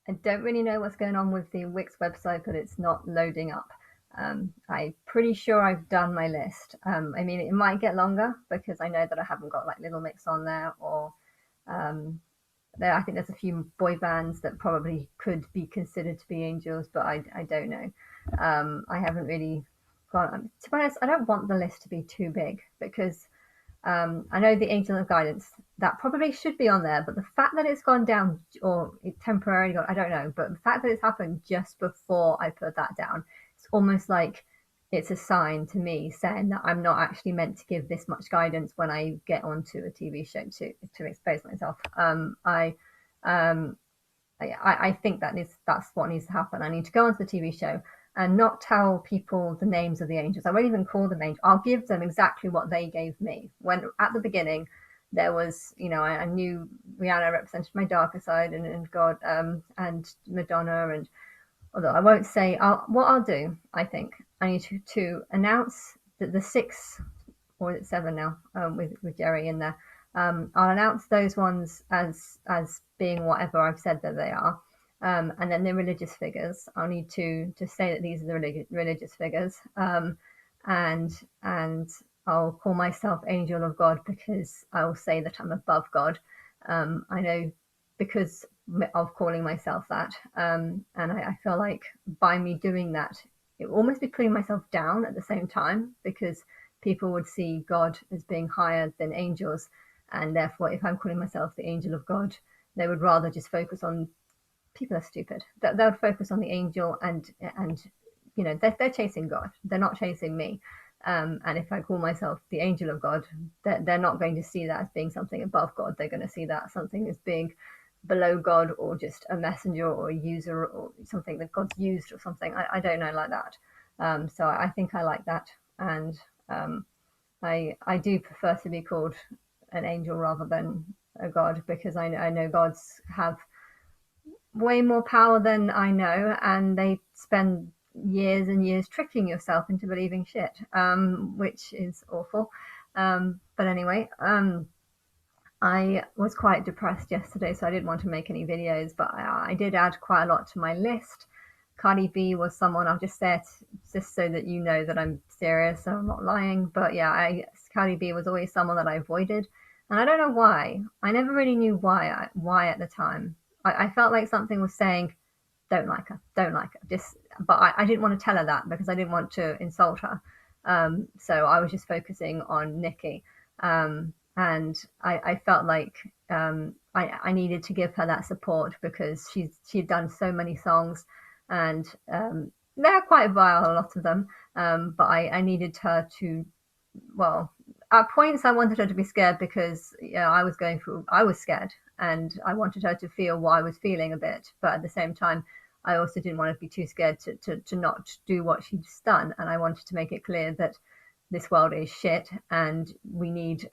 I don't really know what's going on with the Wix website, but it's not loading up. I'm pretty sure I've done my list. I mean, it might get longer because I know that I haven't got like Little Mix on there, or um, I think there's a few boy bands that probably could be considered to be angels, but I don't know. I haven't really gone. To be honest, I don't want the list to be too big because I know the Angel of Guidance, that probably should be on there, but the fact that it's gone down or it temporarily got, I don't know, but the fact that it's happened just before I put that down, it's almost like it's a sign to me saying that I'm not actually meant to give this much guidance when I get onto a TV show to expose myself. Um, I think that's what needs to happen. I need to go onto the TV show and not tell people the names of the angels. I won't even call them angels. I'll give them exactly what they gave me. When at the beginning there was, I knew Rihanna represented my darker side and God and Madonna, and although I won't say, what I'll do, I think I need to announce that the six, or is it seven now, with Jerry in there. I'll announce those ones as being whatever I've said that they are, and then the religious figures. I'll need to say that these are the religious figures, and and I'll call myself Angel of God because I'll say that I'm above God. I know because of calling myself that, and I feel like by me doing that, it will almost be putting myself down at the same time because people would see God as being higher than angels. And therefore, if I'm calling myself the angel of God, they would rather just focus on people are stupid. They would focus on the angel and they're chasing God. They're not chasing me. And if I call myself the angel of God, they're not going to see that as being something above God. They're going to see that something as being below God or just a messenger or a user or something that God's used or something. I don't know like that. So I think I like that. And um, I do prefer to be called an angel rather than a god because I know gods have way more power than I know, and they spend years and years tricking yourself into believing shit, which is awful. But anyway, I was quite depressed yesterday, so I didn't want to make any videos, but I did add quite a lot to my list. Cardi B was someone, I'll just say it just so that you know that I'm serious, so I'm not lying. But yeah, Cardi B was always someone that I avoided, and I don't know why. I never really knew why at the time. I felt like something was saying, "Don't like her, don't like her." But I didn't want to tell her that because I didn't want to insult her. So I was just focusing on Nicki. And I felt like I needed to give her that support because she'd done so many songs, and they're quite vile, a lot of them. But I needed her to, well, at points I wanted her to be scared because I was scared, and I wanted her to feel what I was feeling a bit. But at the same time, I also didn't want to be too scared to not do what she'd done, and I wanted to make it clear that this world is shit and we need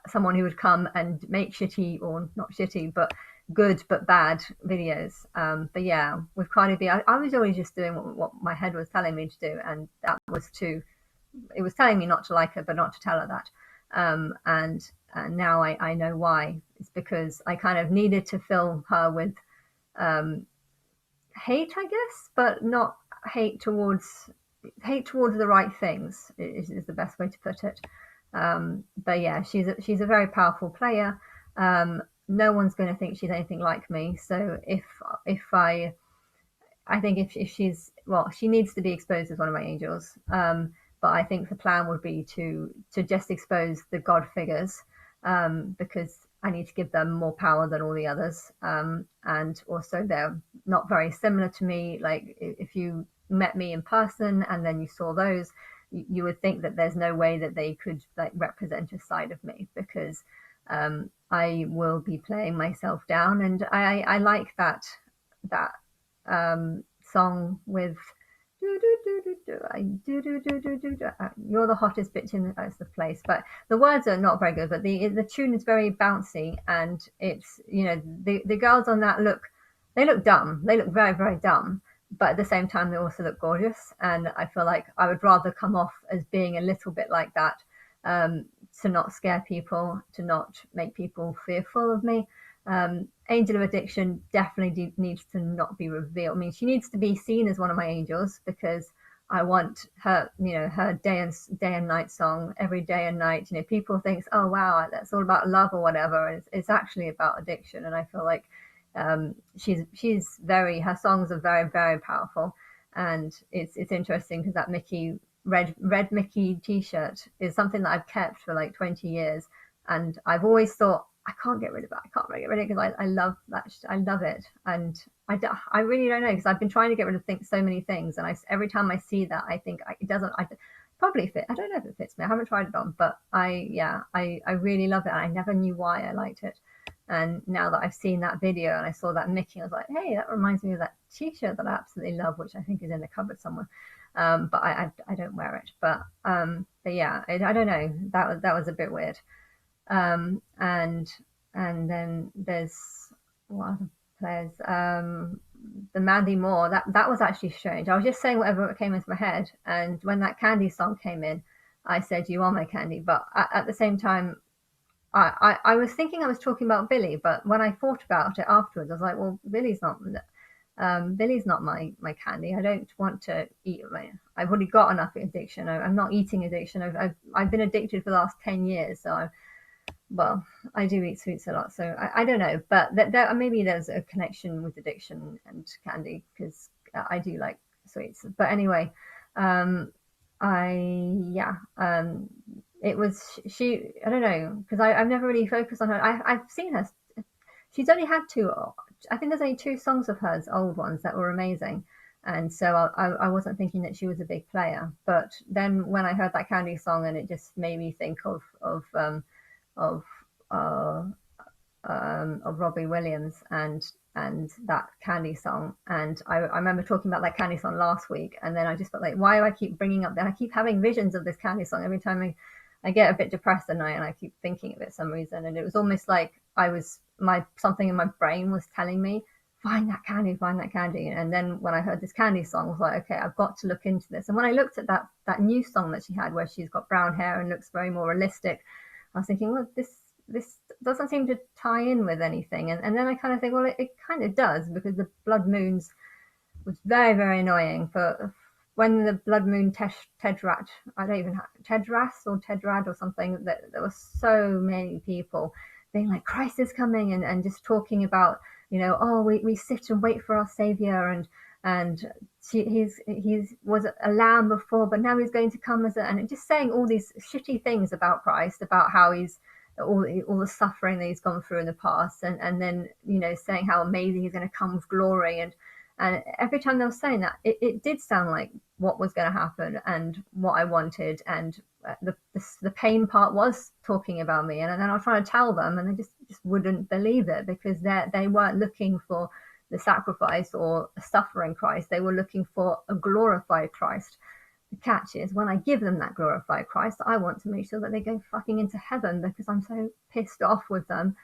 someone who would come and make shitty, or not shitty but good but bad videos. But yeah, with Cardi B, I was always just doing what my head was telling me to do, and that was to it was telling me not to like her but not to tell her that. And now I know why. It's because I kind of needed to fill her with um, hate, I guess, but not hate towards the right things is the best way to put it. But yeah, she's a very powerful player. No one's going to think she's anything like me. So if I think if she's, well, she needs to be exposed as one of my angels. But I think the plan would be to just expose the god figures, because I need to give them more power than all the others. And also they're not very similar to me. Like if you met me in person and then you saw those, you would think that there's no way that they could like represent a side of me because I will be playing myself down, and I like that song with you're the hottest bitch in the place, but the words are not very good, but the tune is very bouncy, and it's, the girls on that they look dumb, they look very very dumb, but at the same time they also look gorgeous, and I feel like I would rather come off as being a little bit like that, to not scare people, to not make people fearful of me, Angel of Addiction definitely needs to not be revealed. I mean, she needs to be seen as one of my angels because I want her, her day and night song every day and night. People think, oh wow, that's all about love or whatever. It's actually about addiction, and I feel like she's very, her songs are very, very powerful. And it's interesting because that Mickey red Mickey T-shirt is something that I've kept for like 20 years, and I've always thought I can't get rid of it. I can't really get rid of it because I love that. I love it, and I really don't know because I've been trying to get rid of so many things, and every time I see that, I think it doesn't. I probably fit. I don't know if it fits me. I haven't tried it on, but I really love it. And I never knew why I liked it, and now that I've seen that video and I saw that Mickey, I was like, hey, that reminds me of that T-shirt that I absolutely love, which I think is in the cupboard somewhere. But I don't wear it. But yeah, I don't know. That was a bit weird. And then there's what other players? The Mandy Moore. That was actually strange. I was just saying whatever came into my head, and when that Candy song came in, I said, "You are my Candy." But at the same time, I was thinking I was talking about Billy, but when I thought about it afterwards, I was like, well, Billy's not my candy. I don't want to eat. I've already got enough addiction. I'm not eating addiction. I've been addicted for the last 10 years. So well, I do eat sweets a lot. So I don't know, but maybe there's a connection with addiction and candy because I do like sweets. But anyway, um, I yeah, it was she. I don't know because I've never really focused on her. I've seen her. She's only had two. I think there's only two songs of hers, old ones, that were amazing. And so I wasn't thinking that she was a big player. But then when I heard that Candy song, and it just made me think of uh, of Robbie Williams and that Candy song. And I remember talking about that Candy song last week, and then I just felt like, why do I keep bringing up that? I keep having visions of this Candy song every time I get a bit depressed at night, and I keep thinking of it for some reason. And it was almost like something in my brain was telling me, find that candy, find that candy. And then when I heard this Candy song, I was like, okay, I've got to look into this. And when I looked at that new song that she had, where she's got brown hair and looks very more realistic, I was thinking, well, this doesn't seem to tie in with anything. And then I kind of think, well, it kind of does, because the Blood Moons was very, very annoying for when the Blood Moon Tedrat, I don't even have Tedras or Tedrad or something, that there were so many people being like, Christ is coming, and just talking about, oh, we sit and wait for our savior, and he's was a lamb before, but now he's going to come and just saying all these shitty things about Christ, about how he's all the suffering that he's gone through in the past, and then saying how amazing he's going to come with glory, and every time they were saying that, it did sound like what was going to happen and what I wanted, and the pain part was talking about me, and then I was trying to tell them, and they just wouldn't believe it, because they weren't looking for the sacrifice or a suffering Christ. They were looking for a glorified Christ. The catch is, when I give them that glorified Christ, I want to make sure that they go fucking into heaven, because I'm so pissed off with them.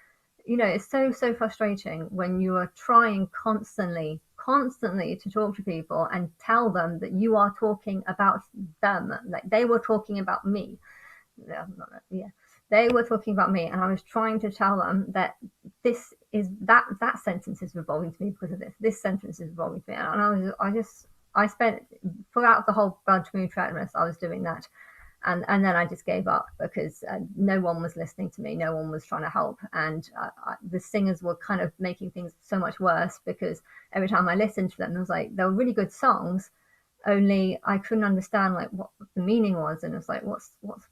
It's so frustrating when you are trying constantly to talk to people and tell them that you are talking about them, like they were talking about me. Yeah, they were talking about me, and I was trying to tell them that that sentence is revolving to me because of this sentence is revolving to me, and I spent throughout the whole Blood Moon Treadmill, I was doing that, and then I just gave up, because no one was listening to me, no one was trying to help, and the singers were kind of making things so much worse, because every time I listened to them, it was like they were really good songs, only I couldn't understand like what the meaning was, and it was like,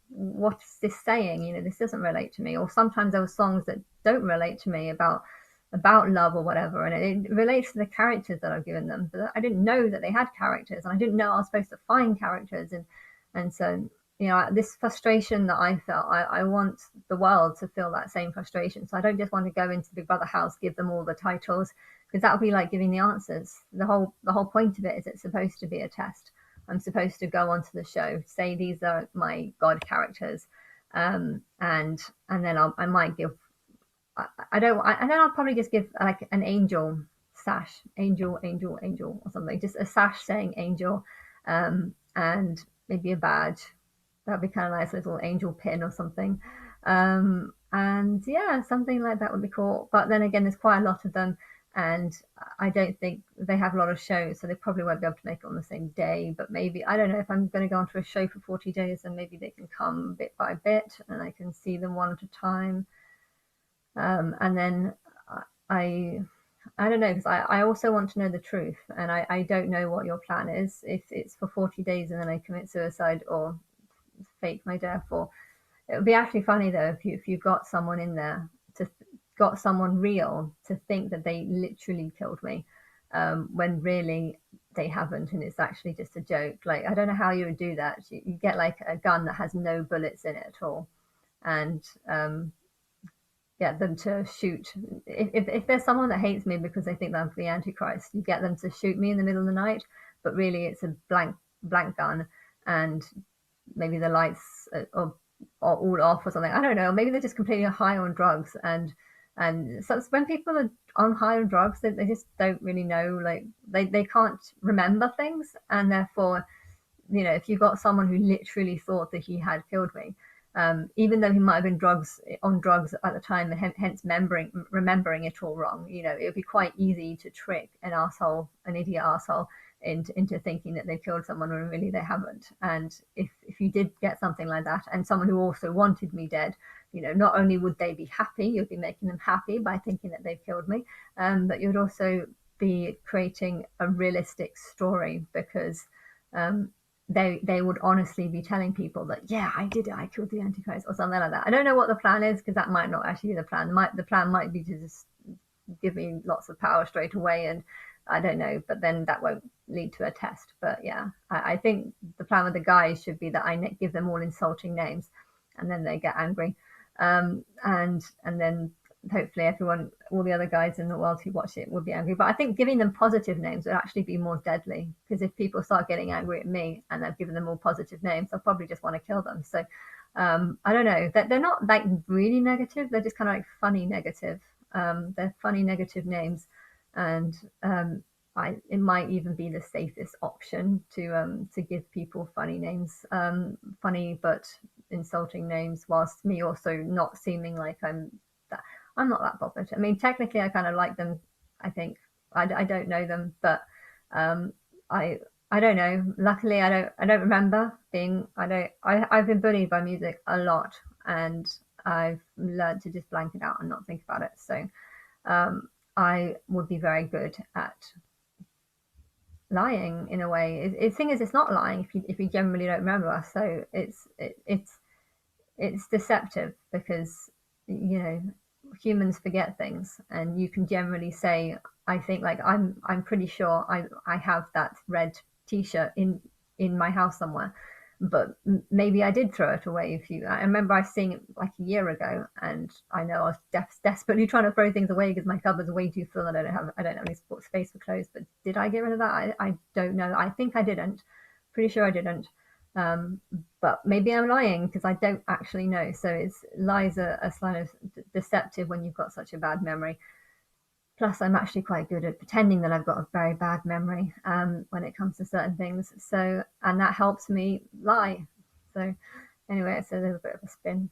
what's this saying? This doesn't relate to me. Or sometimes there were songs that don't relate to me, about love or whatever, and it relates to the characters that I've given them, but I didn't know that they had characters, and I didn't know I was supposed to find characters, and so this frustration that I felt, I want the world to feel that same frustration. So I don't just want to go into Big Brother house, give them all the titles, because that would be like giving the answers. The whole point of it is it's supposed to be a test. I'm supposed to go onto the show, say these are my God characters, and then I might give. I don't. And then I'll probably just give like an angel sash, angel, or something. Just a sash saying angel, and maybe a badge. That'd be kind of nice, little angel pin or something. And yeah, something like that would be cool. But then again, there's quite a lot of them, and I don't think they have a lot of shows, so they probably won't be able to make it on the same day. But maybe, I don't know, if I'm going to go onto a show for 40 days, then maybe they can come bit by bit and I can see them one at a time. And then I, I don't know, because I also want to know the truth, and I don't know what your plan is. If it's for 40 days and then I commit suicide or fake my death, or it would be actually funny though if you got someone in there to got someone real to think that they literally killed me, when really they haven't, and it's actually just a joke. Like, I don't know how you would do that. You get like a gun that has no bullets in it at all, and get them to shoot. If there's someone that hates me because they think that I'm the Antichrist, you get them to shoot me in the middle of the night, but really it's a blank gun, and maybe the lights are all off or something. I don't know. Maybe they're just completely high on drugs, and so when people are on high on drugs, they just don't really know. Like, they can't remember things, and therefore, if you got someone who literally thought that he had killed me, even though he might have been on drugs at the time, and hence remembering it all wrong, it would be quite easy to trick an idiot asshole, into thinking that they killed someone when really they haven't. And if you did get something like that, and someone who also wanted me dead, not only would they be happy, you'd be making them happy by thinking that they've killed me, but you'd also be creating a realistic story, because um, they would honestly be telling people that, yeah, I did it, I killed the Antichrist, or something like that. I don't know what the plan is, because that might not actually be the plan. The plan might be to just give me lots of power straight away, and I don't know, but then that won't lead to a test. But yeah, I think the plan with the guys should be that I give them all insulting names, and then they get angry, and then hopefully all the other guys in the world who watch it would be angry. But I think giving them positive names would actually be more deadly, because if people start getting angry at me and I've given them all positive names, they'll probably just want to kill them. So I don't know. They're not like really negative. They're just kind of like funny negative. They're funny negative names, and it might even be the safest option to give people funny names, funny but insulting names, whilst me also not seeming like I'm not that bothered. I mean, technically, I kind of like them. I think I don't know them, but um, I I don't know. Luckily, I don't remember being. I've been bullied by music a lot, and I've learned to just blank it out and not think about it. So um, I would be very good at lying in a way. The thing is, it's not lying if you generally don't remember. So it's deceptive, because you know humans forget things, and you can generally say, I think, like, I'm pretty sure I have that red t-shirt in my house somewhere, but maybe I did throw it away. If you I remember I seeing it like a year ago, and I know I was desperately trying to throw things away because my cupboard's way too full and I don't have any space for clothes. But did I get rid of that? I don't know. I think I didn't. Pretty sure I didn't. um, but maybe I'm lying, because I don't actually know. So lies are kind of deceptive when you've got such a bad memory. Plus, I'm actually quite good at pretending that I've got a very bad memory, when it comes to certain things. So, and that helps me lie. So, anyway, it's a little bit of a spin.